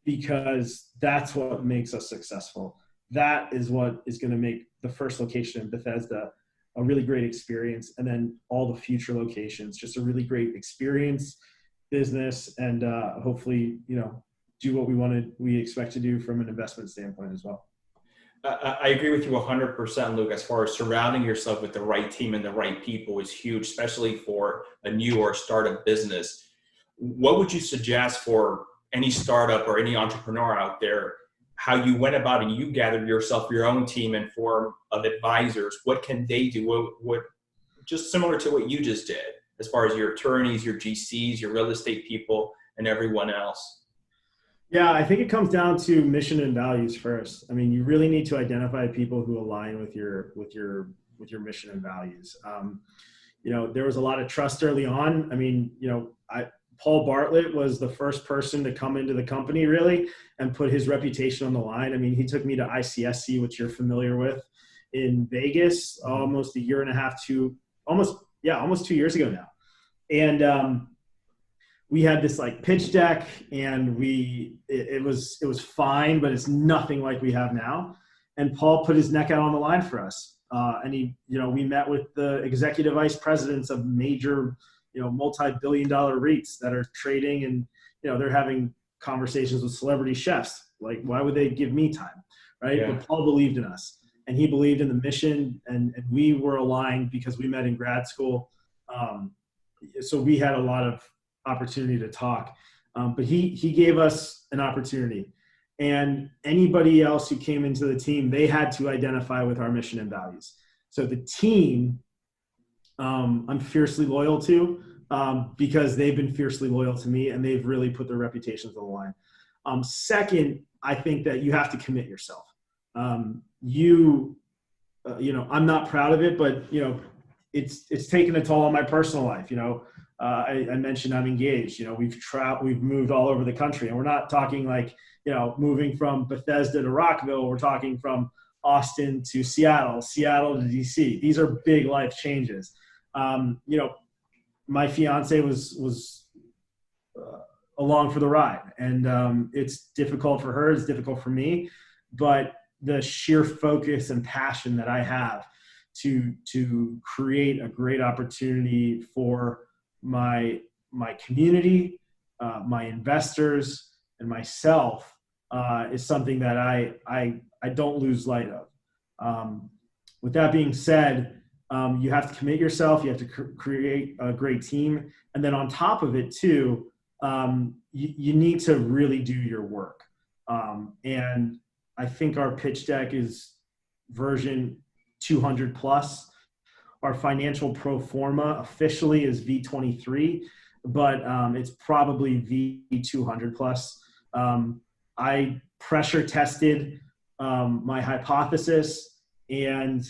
because that's what makes us successful. That is what is going to make the first location in Bethesda a really great experience, and then all the future locations just a really great experience, business, and hopefully do what we expect to do from an investment standpoint as well. I agree with you 100%, Luke, as far as surrounding yourself with the right team and the right people is huge, especially for a new or startup business. What would you suggest for any startup or any entrepreneur out there, how you went about and you gathered yourself your own team and form of advisors? What can they do? What just similar to what you just did, as far as your attorneys, your GCs, your real estate people, and everyone else? Yeah, I think it comes down to mission and values first. I mean, you really need to identify people who align with your mission and values. There was a lot of trust early on. I mean, Paul Bartlett was the first person to come into the company really and put his reputation on the line. I mean, he took me to ICSC, which you're familiar with, in Vegas, almost a year and a half to almost 2 years ago now. And we had this like pitch deck, and it was fine, but it's nothing like we have now. And Paul put his neck out on the line for us. And we met with the executive vice presidents of major, multi-billion-dollar REITs that are trading, and, they're having conversations with celebrity chefs. Like, why would they give me time? Right. Yeah. But Paul believed in us. and he believed in the mission, and we were aligned because we met in grad school. So we had a lot of opportunity to talk, but he gave us an opportunity, and anybody else who came into the team, they had to identify with our mission and values. So the team, I'm fiercely loyal to, because they've been fiercely loyal to me, and they've really put their reputations on the line. Second, I think that you have to commit yourself. I'm not proud of it, but it's taken a toll on my personal life. I mentioned I'm engaged. We've moved all over the country, and we're not talking like, moving from Bethesda to Rockville. We're talking from Austin to Seattle to DC. These are big life changes. My fiance was along for the ride, and it's difficult for her. It's difficult for me, but the sheer focus and passion that I have to create a great opportunity for my community, my investors, and myself is something that I don't lose light of. With that being said, you have to commit yourself. You have to create a great team, and then on top of it too, you need to really do your work. And I think our pitch deck is version 200 plus. Our financial pro forma officially is V23, but it's probably V200 plus. I pressure tested my hypothesis and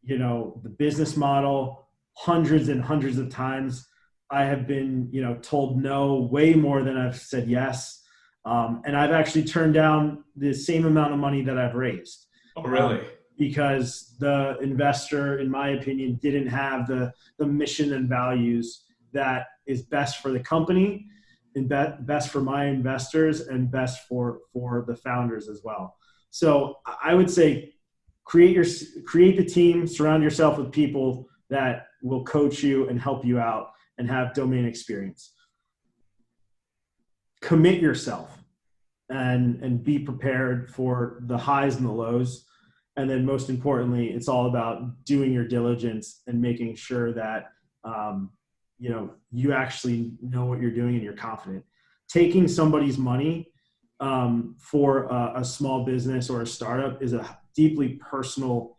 the business model hundreds and hundreds of times. I have been told no way more than I've said yes. And I've actually turned down the same amount of money that I've raised. Oh, really? Because the investor, in my opinion, didn't have the mission and values that is best for the company, and best for my investors, and best for the founders as well. So I would say create the team, surround yourself with people that will coach you and help you out and have domain experience. Commit yourself and be prepared for the highs and the lows. And then most importantly, it's all about doing your diligence and making sure that, you actually know what you're doing and you're confident. Taking somebody's money for a small business or a startup is a deeply personal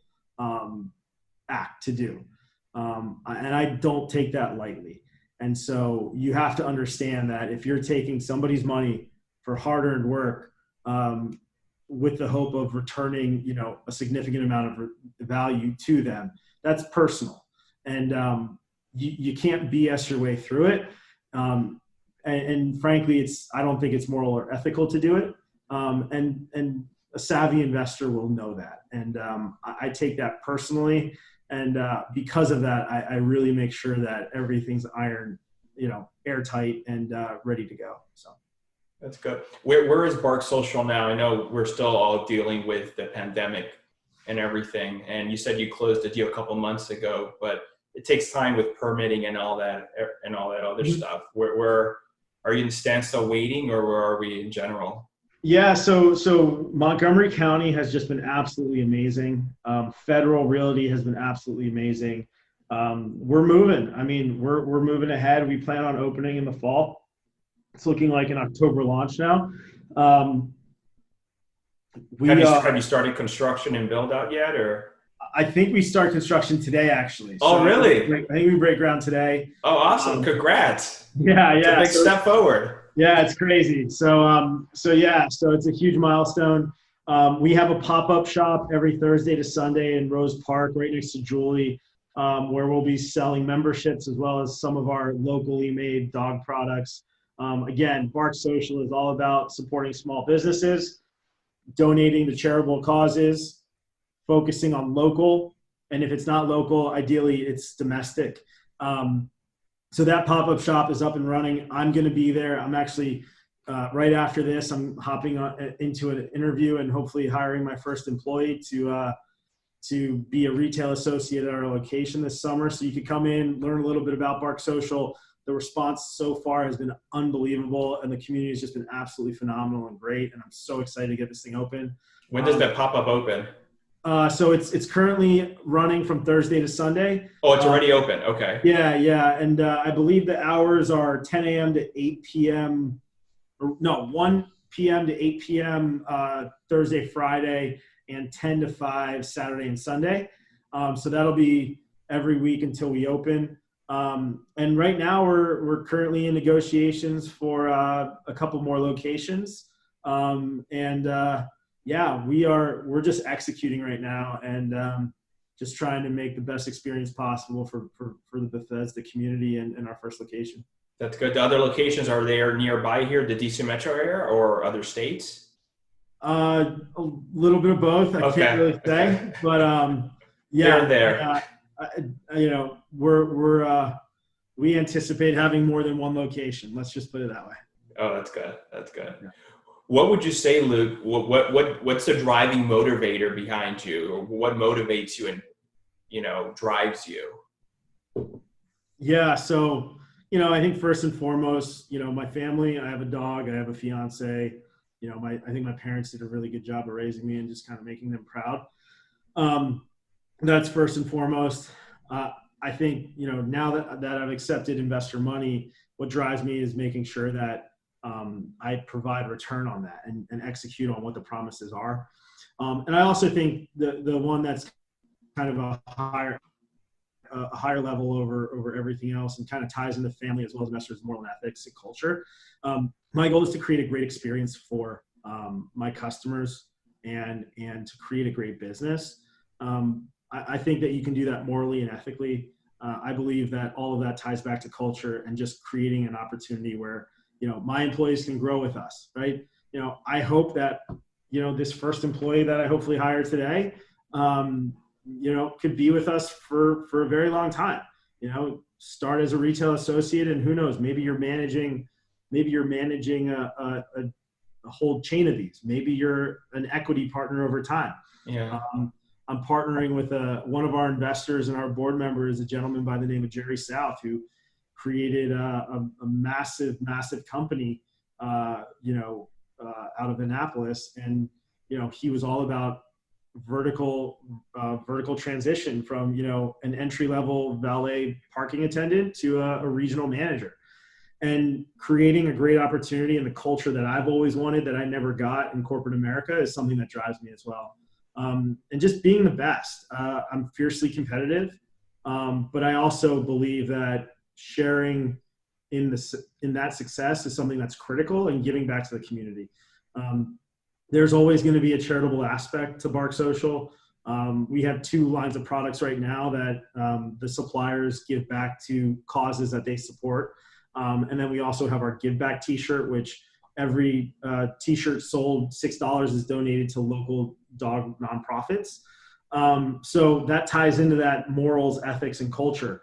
act to do. And I don't take that lightly. And so you have to understand that if you're taking somebody's money for hard-earned work, with the hope of returning, a significant amount of value to them, that's personal. And you can't BS your way through it. And frankly, I don't think it's moral or ethical to do it. And a savvy investor will know that. And I take that personally. And because of that, I really make sure that everything's airtight and ready to go. So. That's good. Where is Bark Social now? I know we're still all dealing with the pandemic and everything. And you said you closed a deal a couple months ago, but it takes time with permitting and all that other stuff. Where are you in standstill waiting, or where are we in general? Yeah, so Montgomery County has just been absolutely amazing. Federal Realty has been absolutely amazing. We're moving. I mean, we're moving ahead. We plan on opening in the fall. It's looking like an October launch now. Have you started construction and build out yet, or? I think we start construction today, actually. Oh, really? I think we break ground today. Oh, awesome! Congrats. Yeah. It's a big step forward. Yeah, it's crazy. So it's a huge milestone. We have a pop-up shop every Thursday to Sunday in Rose Park, right next to Julie, where we'll be selling memberships as well as some of our locally made dog products. Again, Bark Social is all about supporting small businesses, donating to charitable causes, focusing on local, and if it's not local, ideally it's domestic. So that pop-up shop is up and running. I'm going to be there. I'm actually, right after this, I'm hopping into an interview and hopefully hiring my first employee to be a retail associate at our location this summer. So you could come in, learn a little bit about Bark Social. The response so far has been unbelievable, and the community has just been absolutely phenomenal and great. And I'm so excited to get this thing open. When does that pop-up open? So it's currently running from Thursday to Sunday. Oh, it's already open. Okay. Yeah. And I believe the hours are 10 a.m. to 8 p.m. Or no, 1 p.m. to 8 p.m. Thursday, Friday, and 10 to 5 Saturday and Sunday. So that'll be every week until we open. And right now we're currently in negotiations for a couple more locations. Yeah, we're just executing right now and just trying to make the best experience possible for the Bethesda community and our first location. That's good. The other locations, are they nearby here, the DC metro area, or other states? A little bit of both. I can't really say, but yeah, Here and there. you know, we anticipate having more than one location. Let's just put it that way. Oh, that's good. That's good. Yeah. What would you say, Luke? What's the driving motivator behind you, or what motivates you and drives you? Yeah. So, I think first and foremost, my family. I have a dog. I have a fiance. I think my parents did a really good job of raising me and just kind of making them proud. That's first and foremost. I think, now that I've accepted investor money, what drives me is making sure that I provide return on that and execute on what the promises are. And I also think the one that's kind of a higher level over everything else and kind of ties into family as well as investors, moral and ethics and culture. My goal is to create a great experience for my customers and to create a great business. I think that you can do that morally and ethically. I believe that all of that ties back to culture and just creating an opportunity where, my employees can grow with us, right? I hope that, this first employee that I hopefully hire today, could be with us for a very long time. Start as a retail associate, and who knows, maybe you're managing a whole chain of these. Maybe you're an equity partner over time. Yeah. I'm partnering with one of our investors, and our board member is a gentleman by the name of Jerry South, who created a massive company, out of Annapolis. And, he was all about vertical transition from, an entry-level valet parking attendant to a regional manager, and creating a great opportunity and the culture that I've always wanted that I never got in corporate America is something that drives me as well. And just being the best. I'm fiercely competitive, but I also believe that sharing in that success is something that's critical, and giving back to the community. There's always going to be a charitable aspect to Bark Social. We have 2 lines of products right now that the suppliers give back to causes that they support. And then we also have our Give Back t-shirt, which every t-shirt sold $6 is donated to local dog nonprofits. So that ties into that morals, ethics, and culture.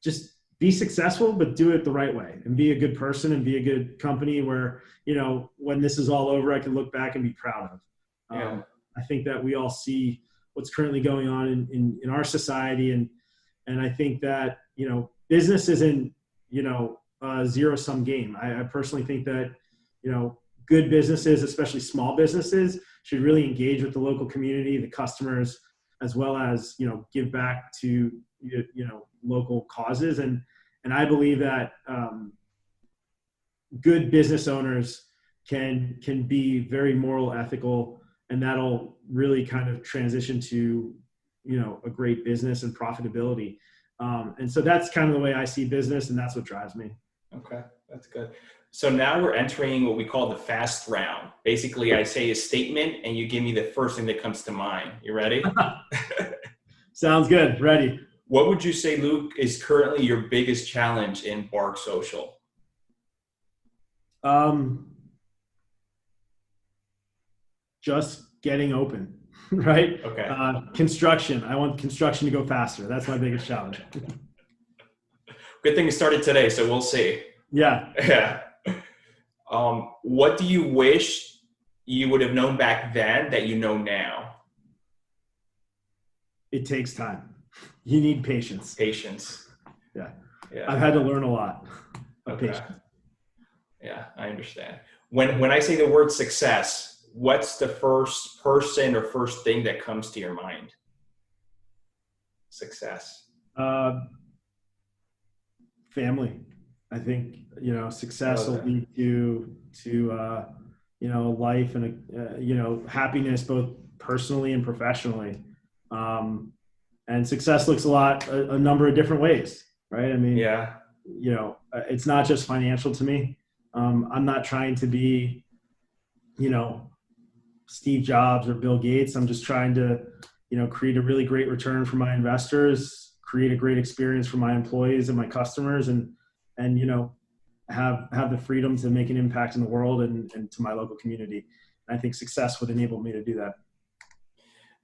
Just be successful, but do it the right way, and be a good person and be a good company where, when this is all over, I can look back and be proud of. Yeah. I think that we all see what's currently going on in our society. And I think that, business isn't, a zero-sum game. I personally think that, good businesses, especially small businesses, should really engage with the local community, the customers, as well as, give back to, local causes. And I believe that good business owners can be very moral, ethical, and that'll really kind of transition to, a great business and profitability. And so that's kind of the way I see business, and that's what drives me. Okay, that's good. So now we're entering what we call the fast round. Basically, I say a statement and you give me the first thing that comes to mind. You ready? Sounds good. Ready. What would you say, Luke, is currently your biggest challenge in Bark Social? Just getting open, right? Okay. Construction. I want construction to go faster. That's my biggest challenge. Good thing you started today, so we'll see. Yeah. Yeah. What do you wish you would have known back then that you know now? It takes time. You need patience. Patience. Yeah. Yeah. I've had to learn a lot of Okay. patience. Yeah, I understand. When I say the word success, what's the first person or first thing that comes to your mind? Success. Family. I think, success will lead to life and, happiness, both personally and professionally. And success looks a number of different ways, right? I mean, yeah. It's not just financial to me. I'm not trying to be, Steve Jobs or Bill Gates. I'm just trying to, create a really great return for my investors, create a great experience for my employees and my customers, and have the freedom to make an impact in the world and to my local community. And I think success would enable me to do that.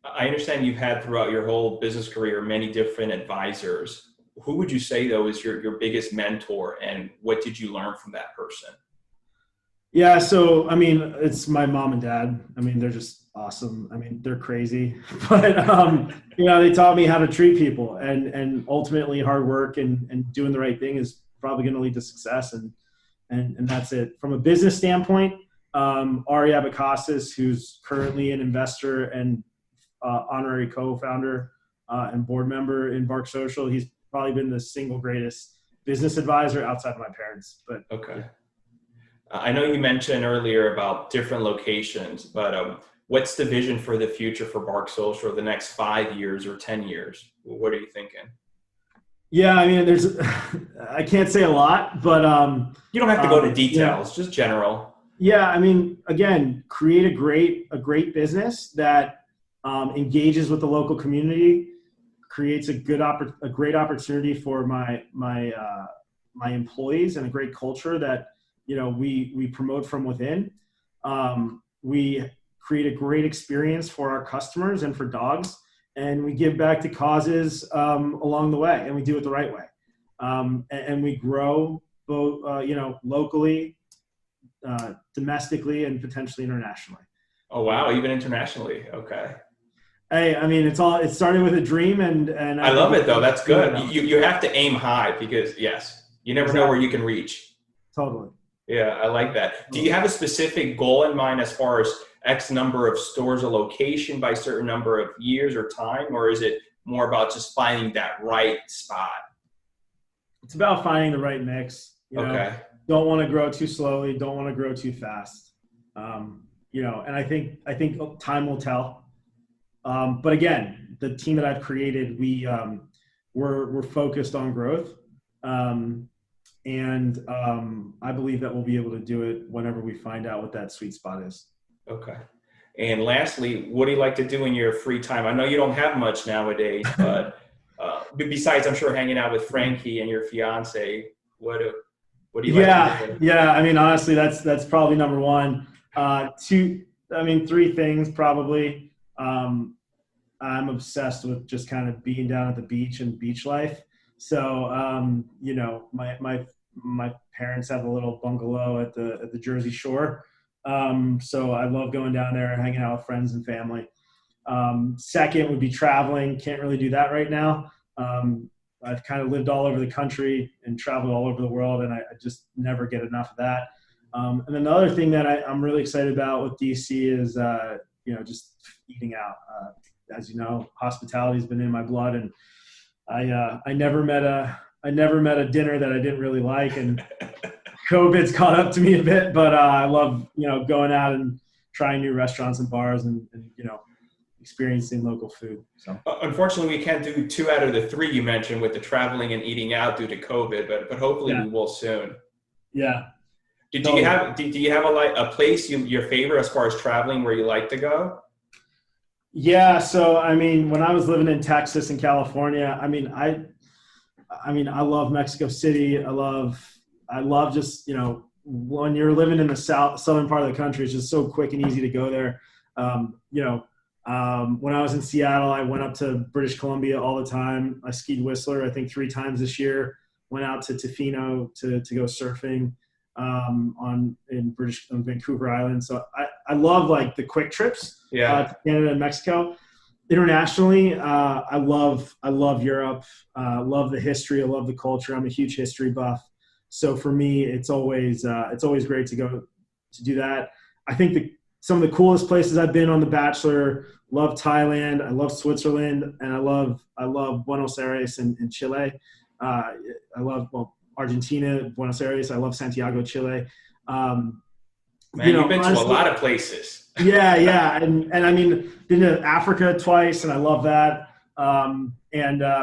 I understand you've had throughout your whole business career many different advisors. Who would you say, though, is your biggest mentor, and what did you learn from that person? Yeah, so, I mean, it's my mom and dad. I mean, they're just awesome. I mean, they're crazy, but, they taught me how to treat people, and ultimately hard work and doing the right thing is probably going to lead to success. And that's it. From a business standpoint, Ari Abakasis, who's currently an investor and honorary co-founder and board member in Bark Social, he's probably been the single greatest business advisor outside of my parents. But okay. Yeah. I know you mentioned earlier about different locations, but what's the vision for the future for Bark Social, the next 5 years or 10 years? What are you thinking? Yeah, I mean, I can't say a lot, but you don't have to go to details, just general. Yeah, I mean, again, create a great business that engages with the local community, creates a great opportunity for my employees, and a great culture that we promote from within. We create a great experience for our customers and for dogs, and we give back to causes along the way, and we do it the right way. And we grow both, locally, domestically, and potentially internationally. Oh, wow. Even internationally. Okay. Hey, I mean, it started with a dream, and I love it, though. That's good. You have to aim high, because yes, you never know where you can reach. Totally. Yeah, I like that. Do you have a specific goal in mind as far as X number of stores or location by a certain number of years or time, or is it more about just finding that right spot? It's about finding the right mix. Okay. Don't want to grow too slowly. Don't want to grow too fast. And I think time will tell. But again, the team that I've created, we're focused on growth. And I believe that we'll be able to do it whenever we find out what that sweet spot is. Okay. And lastly, what do you like to do in your free time? I know you don't have much nowadays, but besides, I'm sure, hanging out with Frankie and your fiance, what do you like to do? Yeah. I mean, honestly, that's probably number one. Three things probably. I'm obsessed with just kind of being down at the beach and beach life. So, my parents have a little bungalow at the Jersey Shore. So I love going down there and hanging out with friends and family. Second would be traveling. Can't really do that right now. I've kind of lived all over the country and traveled all over the world, and I just never get enough of that. And then the other thing that I'm really excited about with DC is, just eating out. As you know, hospitality has been in my blood, and I never met a dinner that I didn't really like, and COVID's caught up to me a bit, but I love, going out and trying new restaurants and bars and experiencing local food. So unfortunately, we can't do 2 out of the 3 you mentioned with the traveling and eating out due to COVID, but hopefully we will soon. Yeah. Do you have a place your favorite as far as traveling where you like to go? Yeah. So, when I was living in Texas and California, I love Mexico City. I love just, when you're living in the southern part of the country, it's just so quick and easy to go there. When I was in Seattle, I went up to British Columbia all the time. I skied Whistler, I think 3 times this year. Went out to Tofino to go surfing on Vancouver Island. So I love like the quick trips to Canada and Mexico. Internationally, I love Europe. Love the history. I love the culture. I'm a huge history buff. So for me, it's always great to go to do that. I think some of the coolest places I've been on The Bachelor. Love Thailand. I love Switzerland, and I love Buenos Aires in Chile. I love Argentina, Buenos Aires. I love Santiago, Chile. Man, you've been to a lot of places. Yeah, and I mean, been to Africa twice, and I love that. And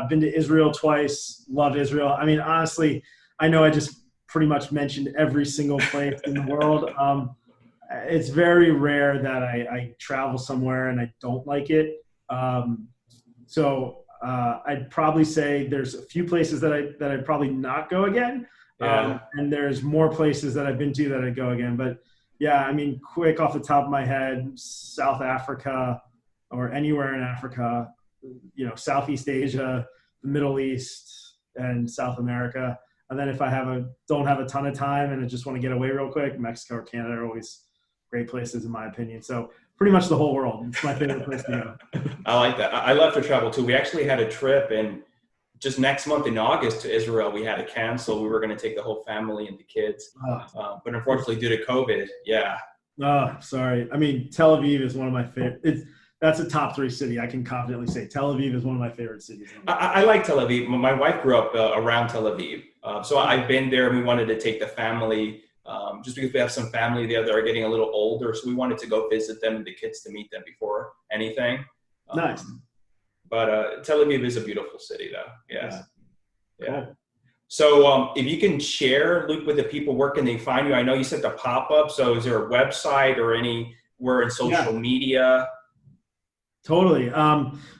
been to Israel twice. Love Israel. I mean, honestly, I know I just pretty much mentioned every single place in the world. It's very rare that I travel somewhere and I don't like it. So I'd probably say there's a few places that I'd probably not go again. Yeah. And there's more places that I've been to that I'd go again. But yeah, I mean, quick off the top of my head, South Africa or anywhere in Africa, Southeast Asia, the Middle East, and South America. And then if I don't have a ton of time and I just want to get away real quick, Mexico or Canada are always great places in my opinion. So pretty much the whole world. It's my favorite place to go. I like that. I love to travel too. We actually had a trip, and just next month in August to Israel, we had to cancel. We were going to take the whole family and the kids. But unfortunately due to COVID, yeah. Oh, sorry. I mean, Tel Aviv is one of my favorite. That's a top 3 city. I can confidently say Tel Aviv is one of my favorite cities. I like Tel Aviv. My wife grew up around Tel Aviv. So I've been there, and we wanted to take the family just because we have some family there that are getting a little older. So we wanted to go visit them and the kids to meet them before anything. Nice. But Tel Aviv is a beautiful city, though. Yes. Yeah. Cool. So if you can share, Luke, with the people, where can they find you? I know you said the pop-up. So is there a website or anywhere in social media? Totally.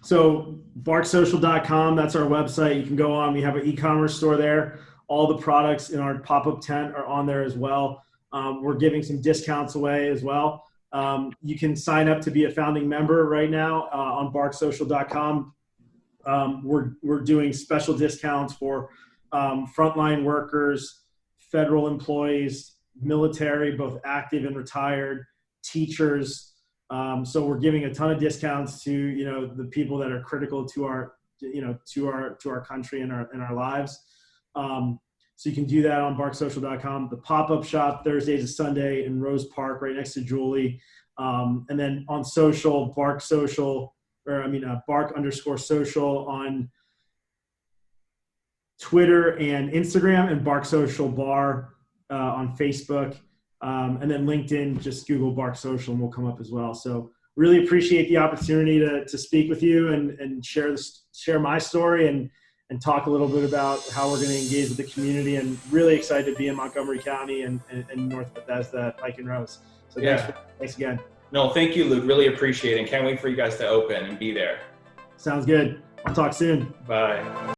So barksocial.com, that's our website. You can go on. We have an e-commerce store there. All the products in our pop-up tent are on there as well. We're giving some discounts away as well. You can sign up to be a founding member right now on barksocial.com. We're doing special discounts for frontline workers, federal employees, military, both active and retired, teachers. So we're giving a ton of discounts to the people that are critical to our to our country and our lives. So you can do that on barksocial.com. The pop-up shop Thursday to Sunday in Rose Park, right next to Julie. And then on social, bark_social on Twitter and Instagram, and barksocial bar on Facebook. And then LinkedIn, just Google Bark Social and we'll come up as well. So really appreciate the opportunity to speak with you and share my story and talk a little bit about how we're going to engage with the community, and really excited to be in Montgomery County and North Bethesda at Pike Rose. So thanks again. No, thank you, Luke. Really appreciate it. And can't wait for you guys to open and be there. Sounds good. I'll talk soon. Bye.